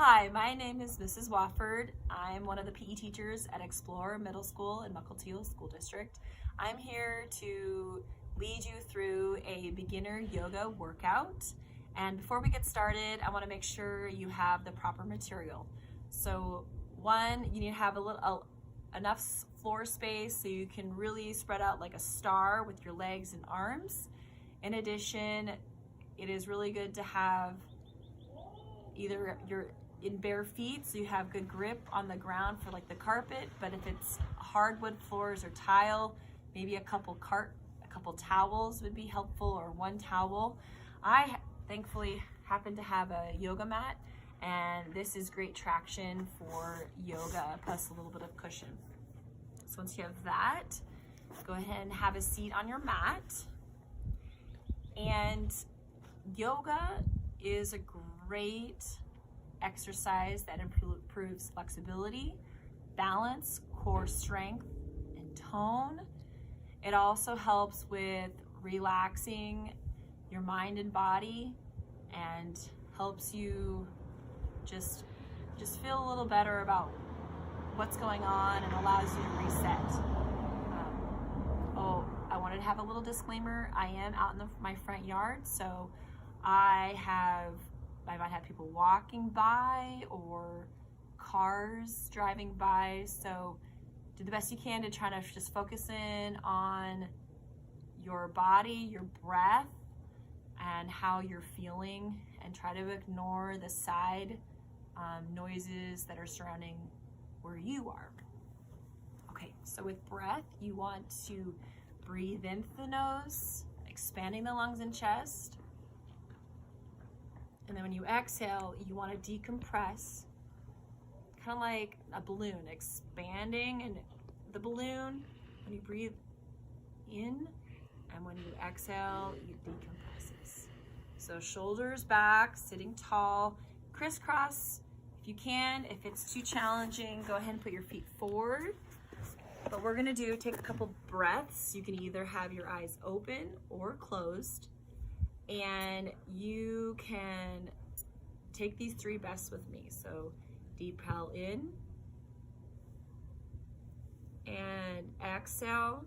Hi, my name is Mrs. Wofford. I'm one of the PE teachers at Explore Middle School in Mukilteo School District. I'm here to lead you through a beginner yoga workout. And before we get started, I want to make sure you have the proper material. So one, you need to have enough floor space so you can really spread out like a star with your legs and arms. In addition, it is really good to have either you're in bare feet so you have good grip on the ground for like the carpet, but if it's hardwood floors or tile, maybe a couple towels would be helpful, or one towel. I thankfully happen to have a yoga mat, and this is great traction for yoga plus a little bit of cushion. So once you have that, go ahead and have a seat on your mat. And yoga is a great exercise that improves flexibility, balance, core strength, and tone. It also helps with relaxing your mind and body and helps you just feel a little better about what's going on and allows you to reset. I wanted to have a little disclaimer. I am out in my front yard, so I might have people walking by or cars driving by, so do the best you can to try to just focus in on your body, your breath, and how you're feeling, and try to ignore the side noises that are surrounding where you are. Okay, so with breath, you want to breathe in through the nose, expanding the lungs and chest. And then when you exhale, you want to decompress, kind of like a balloon, expanding and the balloon when you breathe in, and when you exhale, it decompresses. So shoulders back, sitting tall, crisscross if you can. If it's too challenging, go ahead and put your feet forward. But we're gonna take a couple breaths. You can either have your eyes open or closed, and you can take these three breaths with me. So deep inhale in and exhale.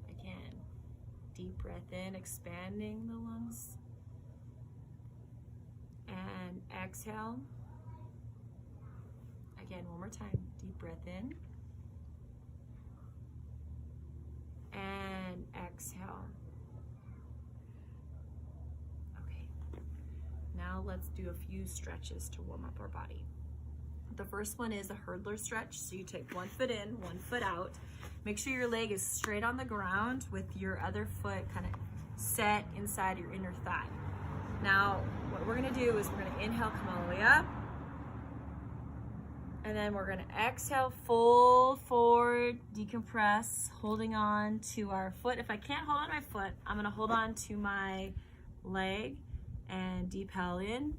Again, deep breath in, expanding the lungs, and exhale. Again, one more time, deep breath in and exhale. Now let's do a few stretches to warm up our body. The first one is a hurdler stretch. So you take one foot in, one foot out. Make sure your leg is straight on the ground with your other foot kind of set inside your inner thigh. Now, what we're gonna do is we're gonna inhale, come all the way up. And then we're gonna exhale, fold forward, decompress, holding on to our foot. If I can't hold on to my foot, I'm gonna hold on to my leg. And deep inhale in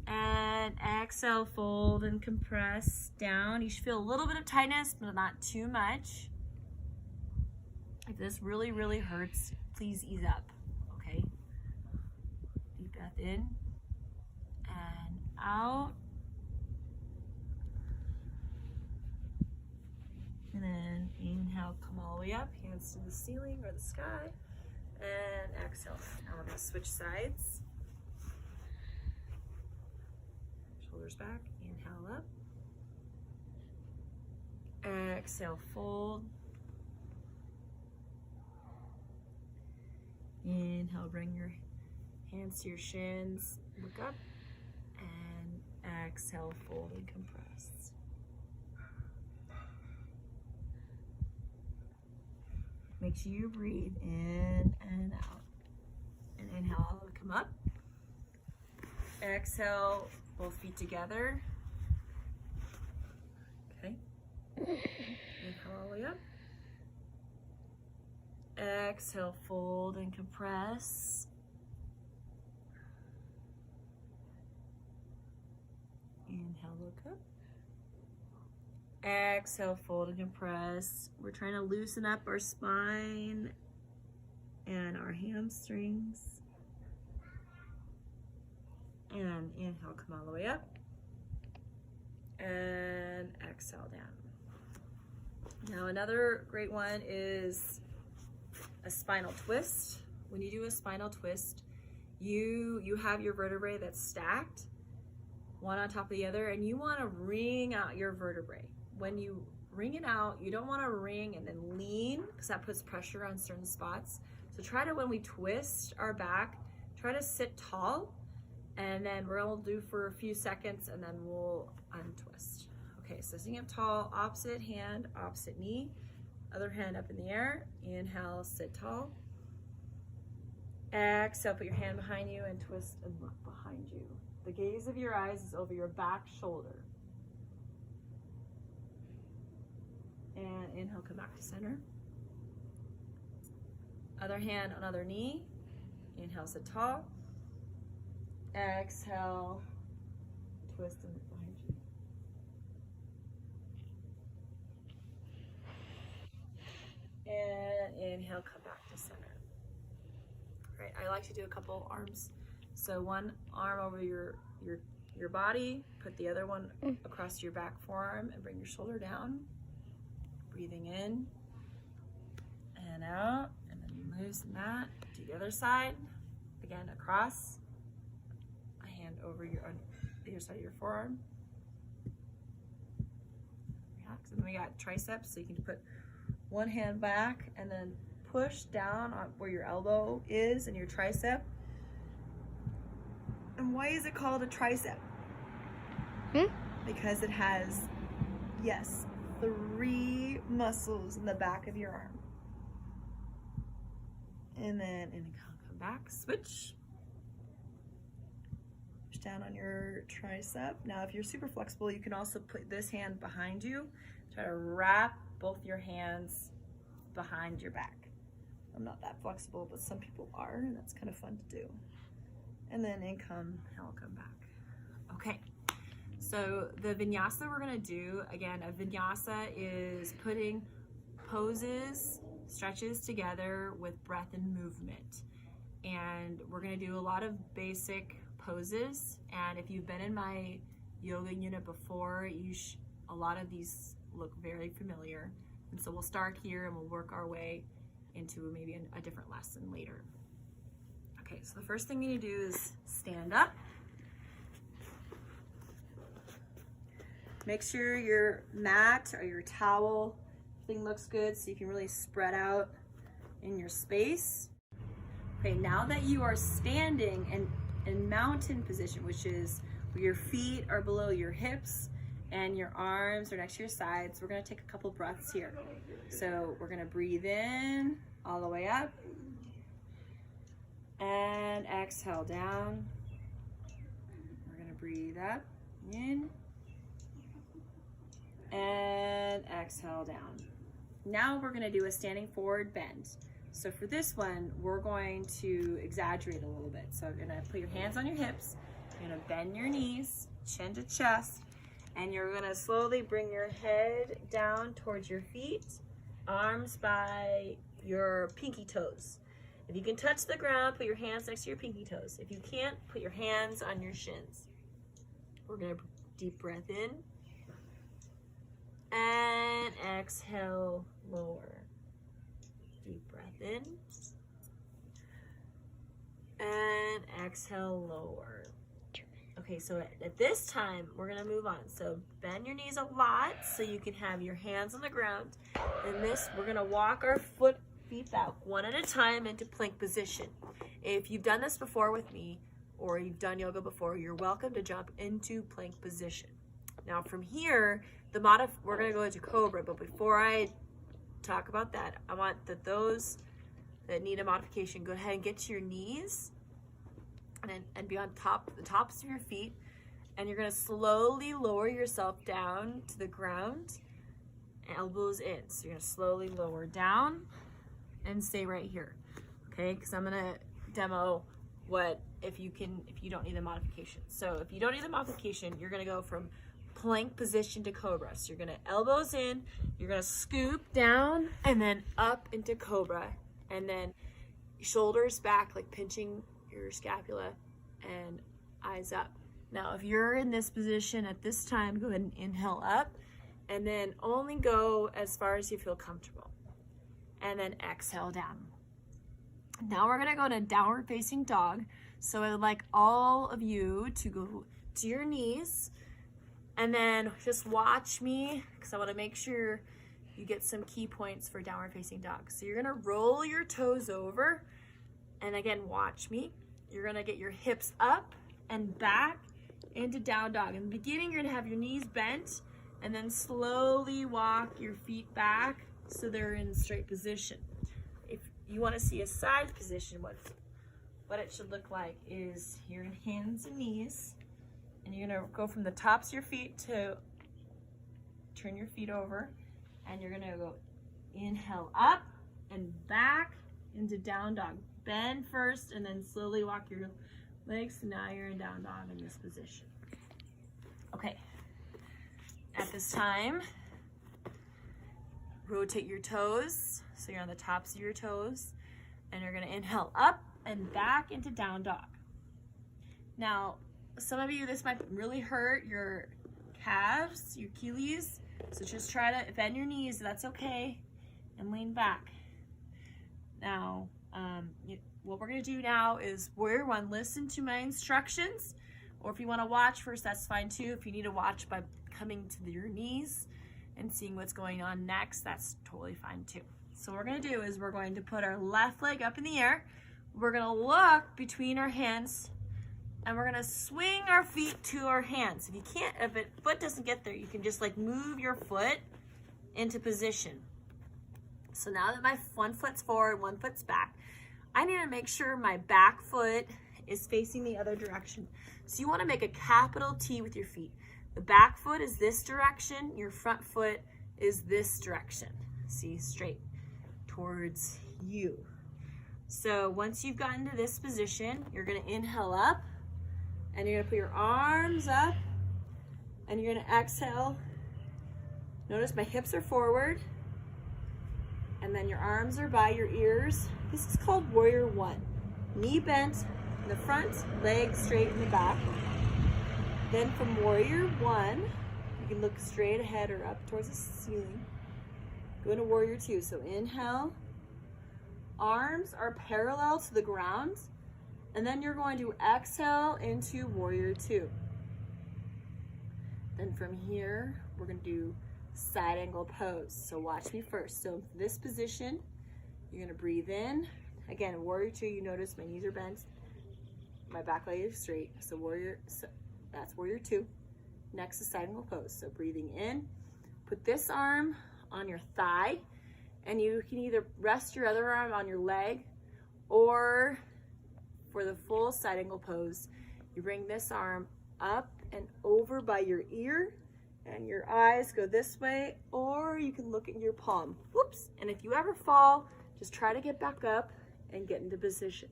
and exhale, fold and compress down. You should feel a little bit of tightness, but not too much. If this really, really hurts, please ease up, okay? Deep breath in and out. And then inhale, come all the way up, hands to the ceiling or the sky. And exhale. Now we're going to switch sides. Shoulders back, inhale up. Exhale, fold. Inhale, bring your hands to your shins, look up, and exhale, fold and compress. Make sure you breathe in and out. And inhale, come up. Exhale, both feet together. Okay. Inhale all the way up. Exhale, fold and compress. Inhale, look up. Exhale, fold and compress. We're trying to loosen up our spine and our hamstrings. down. Inhale, come all the way up. And exhale down. Now another great one is a spinal twist. When you do a spinal twist, you have your vertebrae that's stacked, one on top of the other, and you want to wring out your vertebrae. When you wring it out, you don't want to wring and then lean, because that puts pressure on certain spots. So try to, when we twist our back, try to sit tall, and then we'll do for a few seconds, and then we'll untwist. Okay, so sitting up tall, opposite hand, opposite knee, other hand up in the air. Inhale, sit tall. Exhale, put your hand behind you and twist and look behind you. The gaze of your eyes is over your back shoulder. And inhale, come back to center. Other hand on other knee. Inhale, sit tall. Exhale, twist and look behind you. And inhale, come back to center. All right, I like to do a couple arms. So one arm over your body, put the other one across your back forearm and bring your shoulder down. Breathing in and out, and then loosen that to the other side. Again, across, a hand over the other side of your forearm. Relax. And then we got triceps, so you can put one hand back and then push down on where your elbow is and your tricep. And why is it called a tricep? Because it has, yes, 3 muscles in the back of your arm. And then come back, switch. Push down on your tricep. Now if you're super flexible, you can also put this hand behind you. Try to wrap both your hands behind your back. I'm not that flexible, but some people are, and that's kind of fun to do. And then come back. Okay. So the vinyasa we're gonna do, again, a vinyasa is putting poses, stretches together with breath and movement. And we're gonna do a lot of basic poses. And if you've been in my yoga unit before, a lot of these look very familiar. And so we'll start here and we'll work our way into maybe a different lesson later. Okay, so the first thing you need to do is stand up. Make sure your mat or your towel thing looks good so you can really spread out in your space. Okay, now that you are standing in mountain position, which is where your feet are below your hips and your arms are next to your sides, we're gonna take a couple breaths here. So we're gonna breathe in all the way up and exhale down. We're gonna breathe up, in, and exhale down. Now we're gonna do a standing forward bend. So for this one, we're going to exaggerate a little bit. So you're gonna put your hands on your hips, you're gonna bend your knees, chin to chest, and you're gonna slowly bring your head down towards your feet, arms by your pinky toes. If you can touch the ground, put your hands next to your pinky toes. If you can't, put your hands on your shins. We're gonna deep breath in and exhale, lower. Deep breath in and exhale, lower. Okay, so at this time, we're gonna move on. So bend your knees a lot so you can have your hands on the ground. And this, we're gonna walk our feet back one at a time into plank position. If you've done this before with me, or you've done yoga before, you're welcome to jump into plank position. Now from here, we're gonna go into cobra, but before I talk about that, I want those that need a modification, go ahead and get to your knees and be on the tops of your feet, and you're gonna slowly lower yourself down to the ground, elbows in. So you're gonna slowly lower down and stay right here, okay? Because I'm gonna demo what if you don't need a modification. So if you don't need a modification, you're gonna go from plank position to cobra. So you're gonna elbows in, you're gonna scoop down and then up into cobra, and then shoulders back, like pinching your scapula, and eyes up. Now, if you're in this position at this time, go ahead and inhale up and then only go as far as you feel comfortable. And then exhale down. Now we're gonna go to downward facing dog. So I would like all of you to go to your knees and then just watch me because I wanna make sure you get some key points for downward facing dog. So you're gonna roll your toes over and again, watch me. You're gonna get your hips up and back into down dog. In the beginning, you're gonna have your knees bent and then slowly walk your feet back so they're in straight position. If you wanna see a side position, what it should look like is your hands and knees, and you're gonna go from the tops of your feet to turn your feet over, and you're gonna go inhale up and back into down dog. Bend first and then slowly walk your legs. Now you're in down dog in this position. Okay, at this time, rotate your toes so you're on the tops of your toes, and you're gonna inhale up and back into down dog. Now, some of you, this might really hurt your calves, your Achilles, so just try to bend your knees, that's okay, and lean back. Now, what we're gonna do now is warrior one, listen to my instructions, or if you wanna watch first, that's fine too. If you need to watch by coming to your knees and seeing what's going on next, that's totally fine too. So what we're gonna do is we're going to put our left leg up in the air. We're gonna look between our hands and we're gonna swing our feet to our hands. If you can't, if a foot doesn't get there, you can just like move your foot into position. So now that my one foot's forward, one foot's back, I need to make sure my back foot is facing the other direction. So you wanna make a capital T with your feet. The back foot is this direction, your front foot is this direction. See, straight towards you. So once you've gotten to this position, you're gonna inhale up and you're gonna put your arms up and you're gonna exhale. Notice my hips are forward and then your arms are by your ears. This is called warrior one. Knee bent in the front, leg straight in the back. Then from warrior one, you can look straight ahead or up towards the ceiling. Go into warrior two. So inhale, arms are parallel to the ground, and then you're going to exhale into warrior two. Then from here, we're gonna do side angle pose. So watch me first. So this position, you're gonna breathe in. Again, warrior two, you notice my knees are bent, my back leg is straight. So that's warrior two. Next is side angle pose. So breathing in, put this arm on your thigh, and you can either rest your other arm on your leg, or for the full side angle pose, you bring this arm up and over by your ear, and your eyes go this way, or you can look at your palm. Whoops! And if you ever fall, just try to get back up and get into position.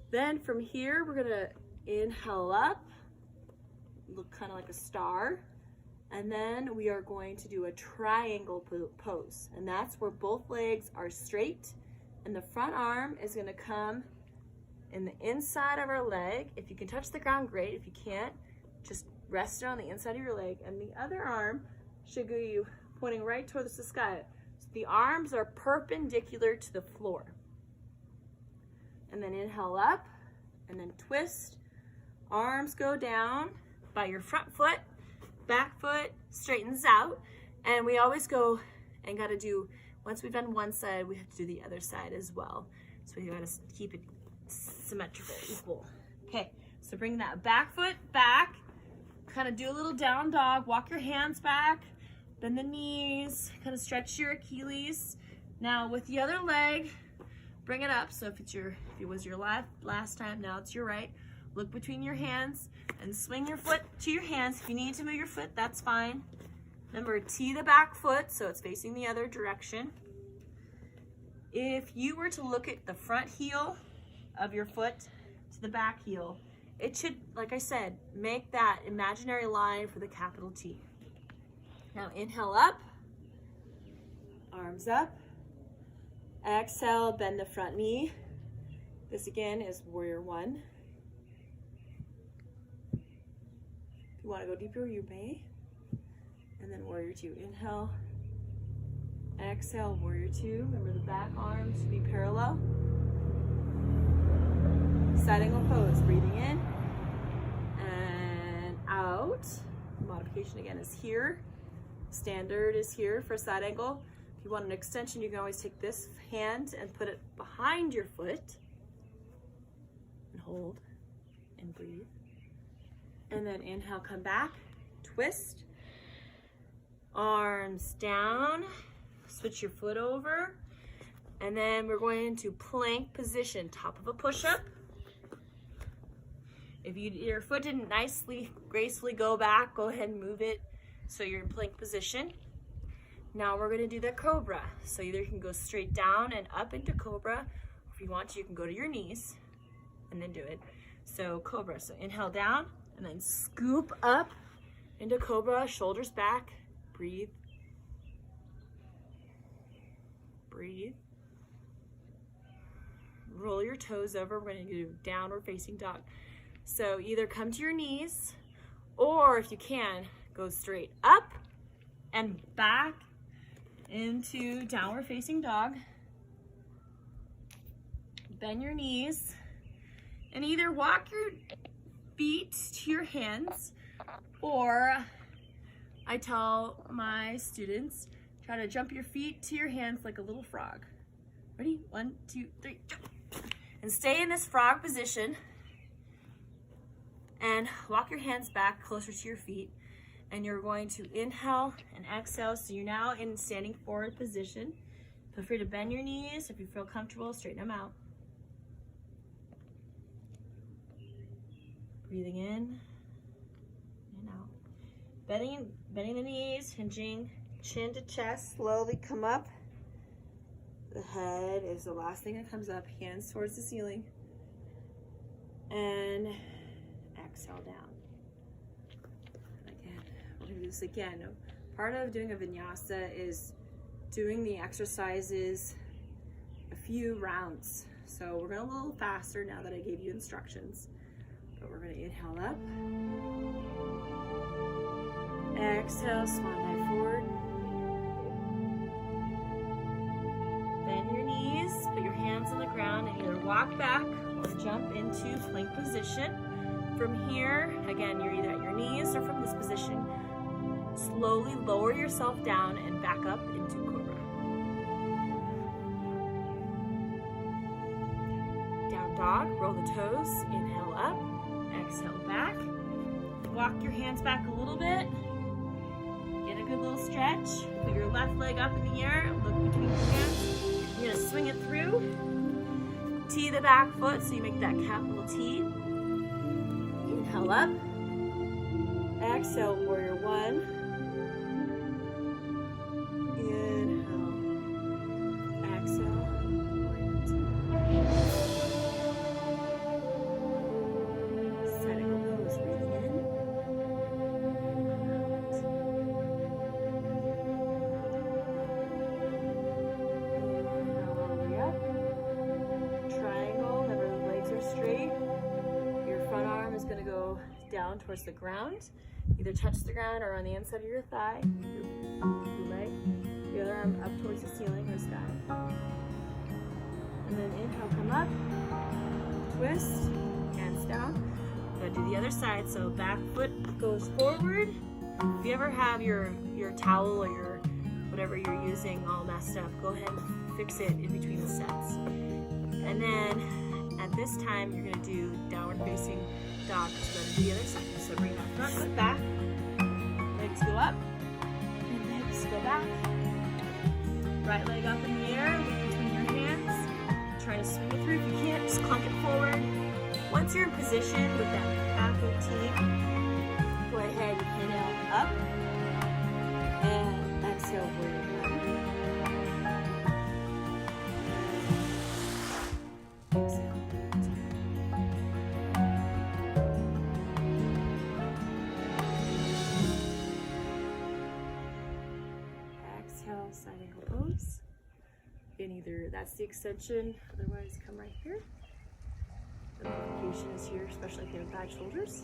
Then from here, we're gonna inhale up, look kind of like a star, and then we are going to do a triangle pose, and that's where both legs are straight and the front arm is going to come in the inside of our leg. If you can touch the ground, great. If you can't, just rest it on the inside of your leg, and the other arm should go you pointing right towards the sky. So the arms are perpendicular to the floor. And then inhale up and then twist. Arms go down by your front foot, back foot straightens out, and we always go and got to do, once we've done one side, we have to do the other side as well. So we got to keep it symmetrical, equal. Okay, so bring that back foot back, kind of do a little down dog, walk your hands back, bend the knees, kind of stretch your Achilles. Now with the other leg, bring it up. So if it was your last time, now it's your right. Look between your hands and swing your foot to your hands. If you need to move your foot, that's fine. Remember, tee the back foot so it's facing the other direction. If you were to look at the front heel of your foot to the back heel, it should, like I said, make that imaginary line for the capital T. Now inhale up, arms up. Exhale, bend the front knee. This again is warrior one. you want to go deeper, you may. And then warrior two. Inhale. Exhale, warrior two. Remember the back arms should be parallel. Side angle pose. Breathing in and out. Modification again is here. Standard is here for side angle. If you want an extension, you can always take this hand and put it behind your foot and hold and breathe. And then inhale, come back, twist, arms down, switch your foot over, and then we're going into plank position, top of a push-up. If your foot didn't nicely, gracefully go back, go ahead and move it so you're in plank position. Now we're gonna do the cobra. So either you can go straight down and up into cobra, or if you want to, you can go to your knees and then do it. So cobra, so inhale down and then scoop up into cobra, shoulders back, breathe. Breathe. Roll your toes over. We're gonna do downward facing dog. So either come to your knees, or if you can, go straight up and back into downward facing dog. Bend your knees and either walk your feet to your hands, or I tell my students, try to jump your feet to your hands like a little frog. Ready? 1, 2, 3, jump. And stay in this frog position and walk your hands back closer to your feet. And you're going to inhale and exhale. So you're now in standing forward position. Feel free to bend your knees. If you feel comfortable, straighten them out. Breathing in and out. Bending the knees, hinging chin to chest. Slowly come up. The head is the last thing that comes up. Hands towards the ceiling. And exhale down. Again, we're going to do this again. Part of doing a vinyasa is doing the exercises a few rounds. So we're going a little faster now that I gave you instructions. But we're going to inhale up. Exhale, swan dive forward. Bend your knees, put your hands on the ground, and either walk back or jump into plank position. From here, again, you're either at your knees or from this position. Slowly lower yourself down and back up into cobra. Down dog, roll the toes, inhale up, exhale back. Walk your hands back a little bit. Get a good little stretch. Put your left leg up in the air, look between your hands. You're gonna swing it through. Tee the back foot so you make that capital T. Inhale up. Exhale, warrior one. Inhale. Exhale, warrior two. Side angle pose, breathing in. All the way up. Triangle, remember the legs are straight. Your front arm is going to go down towards the ground. Either touch the ground or on the inside of your thigh, your leg. The other arm up towards the ceiling or sky. And then inhale, come up, twist, hands down. We're gonna do the other side. So back foot goes forward. If you ever have your towel or your whatever you're using all messed up, go ahead and fix it in between the sets. And then at this time, you're gonna do downward facing dog. So go to the other side. So bring that front foot back, legs go up, and legs go back. Right leg up in the air, look between your hands. Try to swing it through. If you can't, just clunk it forward. Once you're in position with that capital T, go ahead and inhale up, and exhale warrior one. Exhale. Exhale, side angle pose. And either that's the extension, otherwise come right here. The modification is here, especially if you have bad shoulders.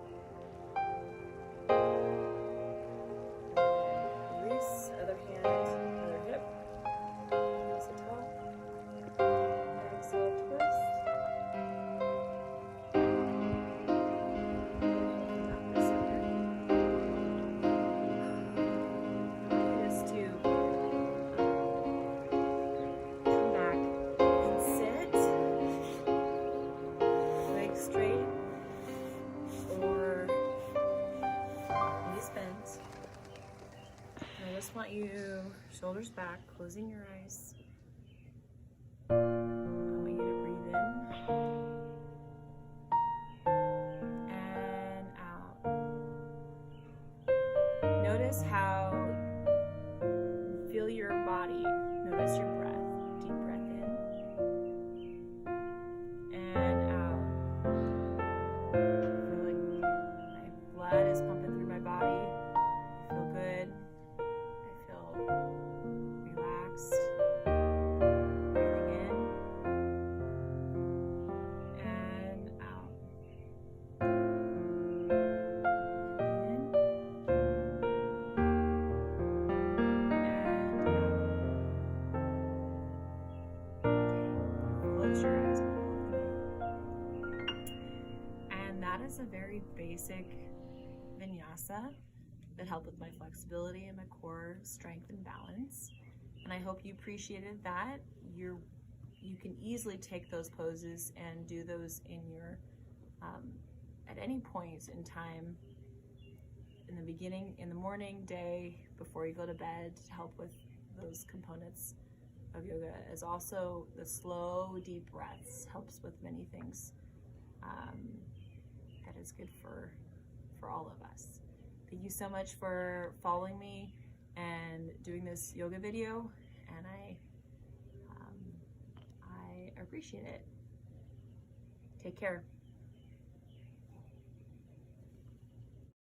just want you shoulders back, closing your eyes. I want you to breathe in and out. Notice how you feel your body. Notice your breath. Deep breath in and out. I feel like my blood is pumping through my body. I feel good. I feel relaxed. Breathing in and out. In and out. Close your eyes. And that is a very basic vinyasa that helped with my flexibility and my core strength and balance. And I hope you appreciated that. You can easily take those poses and do those in your at any point in time, in the beginning, in the morning, day, before you go to bed, to help with those components of yoga. As also the slow, deep breaths helps with many things. That is good for all of us. Thank you so much for following me and doing this yoga video, and I appreciate it. Take care.